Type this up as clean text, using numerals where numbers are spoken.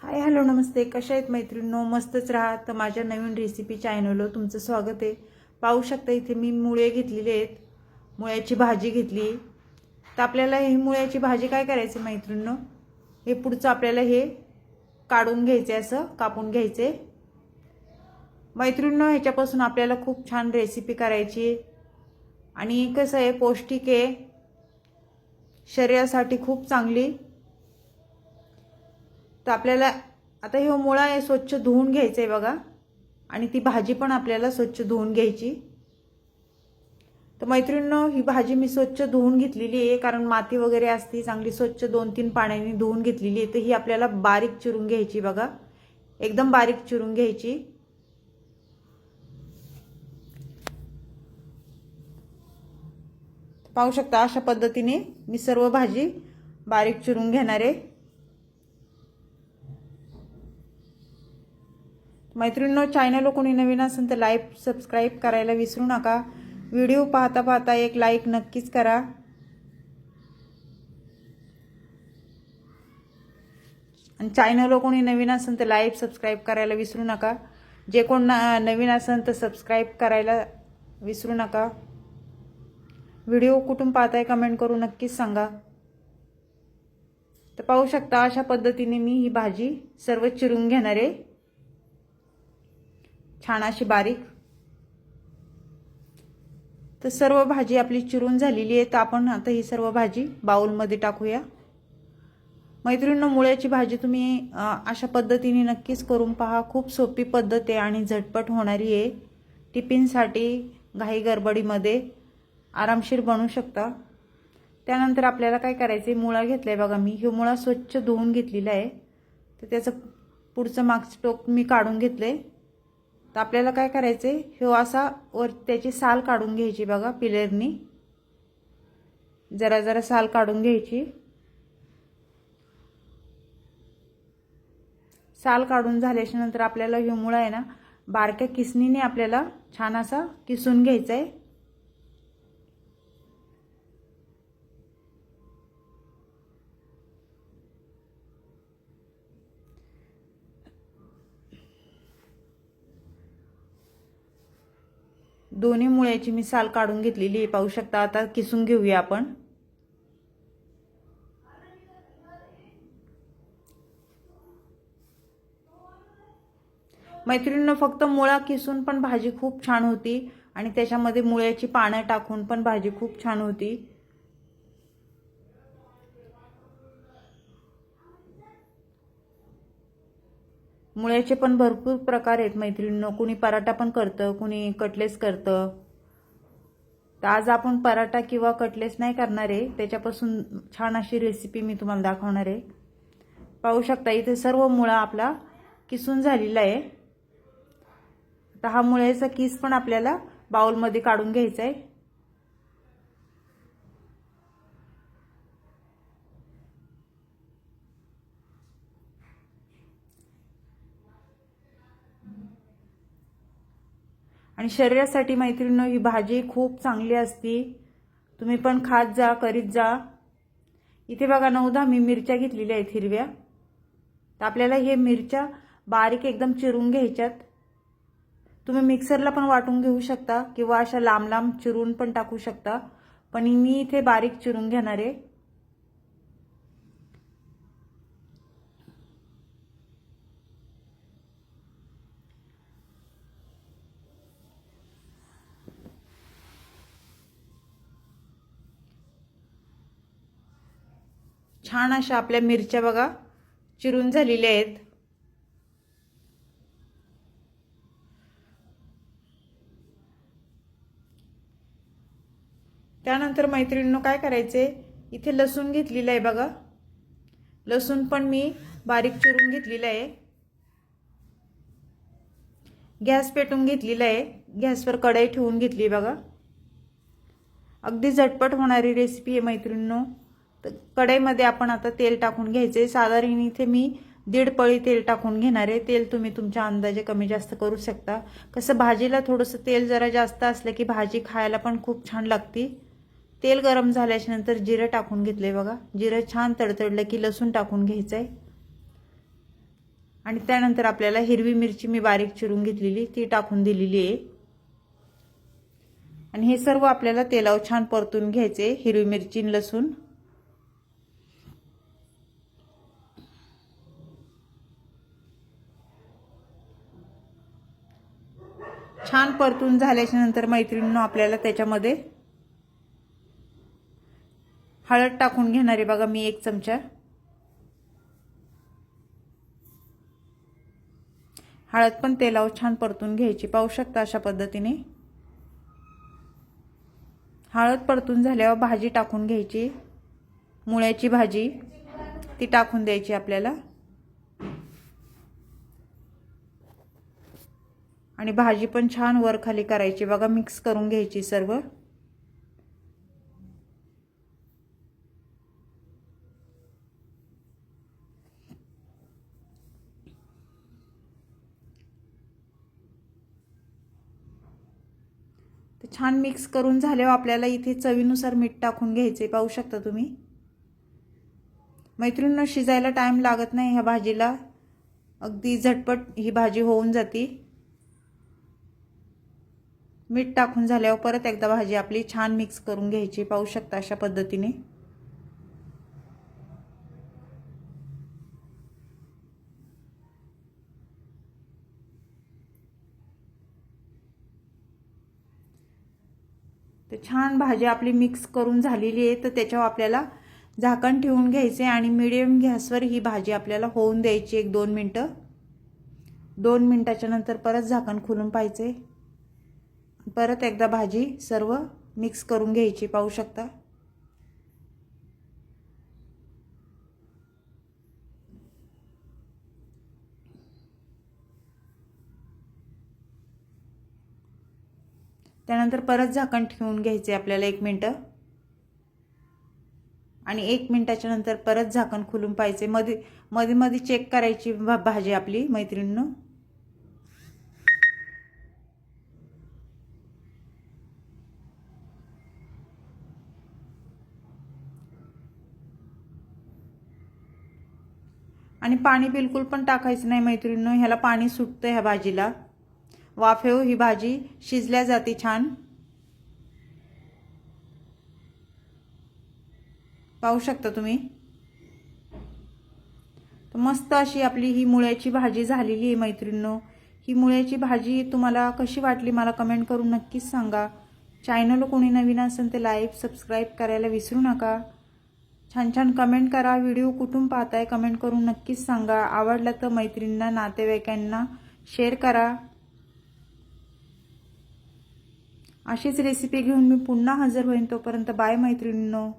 Hi hello नमस्ते, कशा आहेत मैत्रिणींनो? मस्तच राहा. तर माझ्या नवीन रेसिपी चॅनलवर तुमचं स्वागत आहे. पाहू शकता इथे मी मुळे घेतलेले आहेत, मुळ्याची भाजी घेतली. तर आपल्याला ही मुळ्याची भाजी काय करायची मैत्रिणींनो, हे पुढचं आपल्याला हे काढून घ्यायचे, असं कापून घ्यायचे मैत्रिणींनो. ह्याच्यापासून आपल्याला खूप छान रेसिपी करायची आणि कसं आहे, पौष्टिक आहे, शरीरासाठी खूप चांगली. तर आपल्याला आता हे मुळा आहे स्वच्छ धुवून घ्यायचं आहे बघा, आणि ती भाजी पण आपल्याला स्वच्छ धुवून घ्यायची. तर मैत्रिणींनो, ही भाजी मी स्वच्छ धुवून घेतलेली आहे, कारण माती वगैरे असते. चांगली स्वच्छ 2-3 पाण्याने धुवून घेतलेली आहे. तर ही आपल्याला बारीक चिरून घ्यायची बघा, एकदम बारीक चिरून घ्यायची. पाहू शकता अशा पद्धतीने मी सर्व भाजी बारीक चिरून घेणार आहे. मैत्रिणींनो, चॅनल कोणी नवीन असेल तर लाईक सबस्क्राईब करायला विसरू नका. व्हिडिओ पाहता पाहता एक लाईक नक्कीच करा. आणि चॅनल कोणी नवीन असेल तर लाईक सबस्क्राईब करायला विसरू नका. जे कोण नवीन असेल तर सबस्क्राईब करायला विसरू नका. व्हिडिओ कुठून पाहताय कमेंट करून नक्कीच सांगा. तर पाहू शकता अशा पद्धतीने मी ही भाजी सर्व चिरून घेणार आहे, छान अशी बारीक. तर सर्व भाजी आपली चिरून झालेली आहे. तर आपण आता ही सर्व भाजी बाउलमध्ये टाकूया. मैत्रिणींनो, मुळ्याची भाजी तुम्ही अशा पद्धतीने नक्कीच करून पहा. खूप सोपी पद्धत आहे आणि झटपट होणारी आहे. टिफिनसाठी घाई गडबडीमध्ये आरामशीर बनवू शकता. त्यानंतर आपल्याला काय करायचे, मुळा घेतलाय बघा मी. हे मुळा स्वच्छ धुवून घेतलेला आहे. तर त्याचं पुढचं मागचं टोक मी काढून घेतलंय. तर आपल्याला काय करायचे, हे असा वर त्याची साल काढून घ्यायची बघा, पिलेरनी जरा जरा साल काढून घ्यायची. साल काढून झाल्याच्या नंतर आपल्याला हे मुळा आहे ना, बारक्या किसणीने आपल्याला छान असा किसून घ्यायचा आहे. दोन्ही मुळ्याची मी साल काढून घेतलेली आहे, पाहू शकता. आता किसून घेऊया आपण. मैत्रिणींनो, फक्त मुळा किसून पण भाजी खूप छान होती आणि त्याच्यामध्ये मुळ्याची पानं टाकून पण भाजी खूप छान होती. मुळ्याचे पण भरपूर प्रकार आहेत मैत्रिणींनो. कुणी पराठा पण करतं, कुणी कटलेस करतं. तर आज आपण पराठा किंवा कटलेस नाही करणार आहे, त्याच्यापासून छान अशी रेसिपी मी तुम्हाला दाखवणार आहे. पाहू शकता इथे सर्व मुळा आपला किसून झालेला आहे. आता हा मुळ्याचा किस पण आपल्याला बाउलमध्ये काढून घ्यायचा आहे. आणि शरीरासाठी मैत्रिणींनो, ही भाजी खूप चांगली असती. तुम्ही पण खात जा, करीत जा. इथे बघा 9-10 मी मिरच्या घेतलेल्या आहेत हिरव्या. तर आपल्याला हे मिरच्या बारीक एकदम चिरून घ्यायच्यात. तुम्ही मिक्सरला पण वाटून घेऊ शकता किंवा अशा लांब लांब चिरून पण टाकू शकता, पण मी इथे बारीक चिरून घेणार आहे. छान अशा आपल्या मिरच्या बघा चिरून झालेल्या आहेत. त्यानंतर मैत्रिणींनो काय करायचे, इथे लसूण घेतलेला आहे बघा. लसूण पण मी बारीक चिरून घेतलेला आहे. गॅस पेटून घेतलेला आहे, गॅसवर कढई ठेवून घेतली बघा. अगदी झटपट होणारी रेसिपी आहे मैत्रिणींनो. तर कढईमध्ये आपण आता तेल टाकून घ्यायचे. साधारण इथे मी 1.5 पळी तेल टाकून घेणार आहे. तेल तुम्ही तुमच्या अंदाजे कमी जास्त करू शकता. कसं भाजीला थोडंसं तेल जरा जास्त असलं की भाजी खायला पण खूप छान लागते. तेल गरम झाल्याच्या नंतर जिरं टाकून घेतले बघा. जिरं छान तडतडलं की लसूण टाकून घ्यायचं आहे. आणि त्यानंतर आपल्याला हिरवी मिरची मी बारीक चिरून घेतलेली ती टाकून दिलेली आहे. आणि हे सर्व आपल्याला तेलावर छान परतून घ्यायचे, हिरवी मिरची आणि लसूण. छान परतून झाल्याच्या नंतर मैत्रिणींनो आपल्याला त्याच्यामध्ये हळद टाकून घेणार आहे बघा मी 1 चमचा. हळद पण तेलावर छान परतून घ्यायची, पाहू शकता अशा पद्धतीने. हळद परतून झाल्यावर भाजी टाकून घ्यायची, मुळ्याची भाजी ती टाकून द्यायची आपल्याला. आणि भाजी पण छान वर खाली करायची बघा, मिक्स करून घ्यायची सर्व. तर छान मिक्स करून झाल्यावर आपल्याला इथे चवीनुसार मीठ टाकून घ्यायचे, पाहू शकता तुम्ही. मैत्रिणींनो शिजायला टाइम लागत नाही ह्या भाजीला, अगदी झटपट ही भाजी होऊन जाते. मीठ टाकून झाल्यावर परत एकदा भाजी आपली छान मिक्स करून घ्यायची, पाहू शकता अशा पद्धतीने. तर छान भाजी आपली मिक्स करून झालेली आहे. तर त्याच्यावर आपल्याला झाकण ठेवून घ्यायचे आणि मीडियम गॅसवर ही भाजी आपल्याला होऊन द्यायची 1-2 मिनिटं. 2 मिनिटाच्या नंतर परत झाकण खोलून पाहायचे. परत एकदा भाजी सर्व मिक्स करून घ्यायची, पाहू शकता. त्यानंतर परत झाकण ठेवून घ्यायचे आपल्याला 1 मिनिट. आणि 1 मिनिटाच्या नंतर परत झाकण खोलून पाहायचे. मध्ये मध्ये चेक करायची भाजी आपली मैत्रिणींनो. आणि पाणी बिलकुल पण टाकायचं नाही मैत्रिणींनो, ह्याला पाणी सुटतं ह्या भाजीला. वाफेवर ही भाजी शिजल्या जाते छान, पाहू शकता तुम्ही. तर मस्त अशी आपली ही मुळ्याची भाजी झालेली आहे मैत्रिणींनो. ही मुळ्याची भाजी तुम्हाला कशी वाटली मला कमेंट करून नक्कीच सांगा. चॅनल कोणी नवीन असेल तर लाईक सबस्क्राईब करायला विसरू नका. छान छान कमेंट करा. व्हिडिओ कुठून पाहताय कमेंट करून नक्कीच सांगा. आवडला तर मैत्रिणींना नातेवाईकांना शेअर करा. अशीच रेसिपी घेऊन मी पुन्हा हजर होईन. तोपर्यंत बाय मैत्रिणींनो.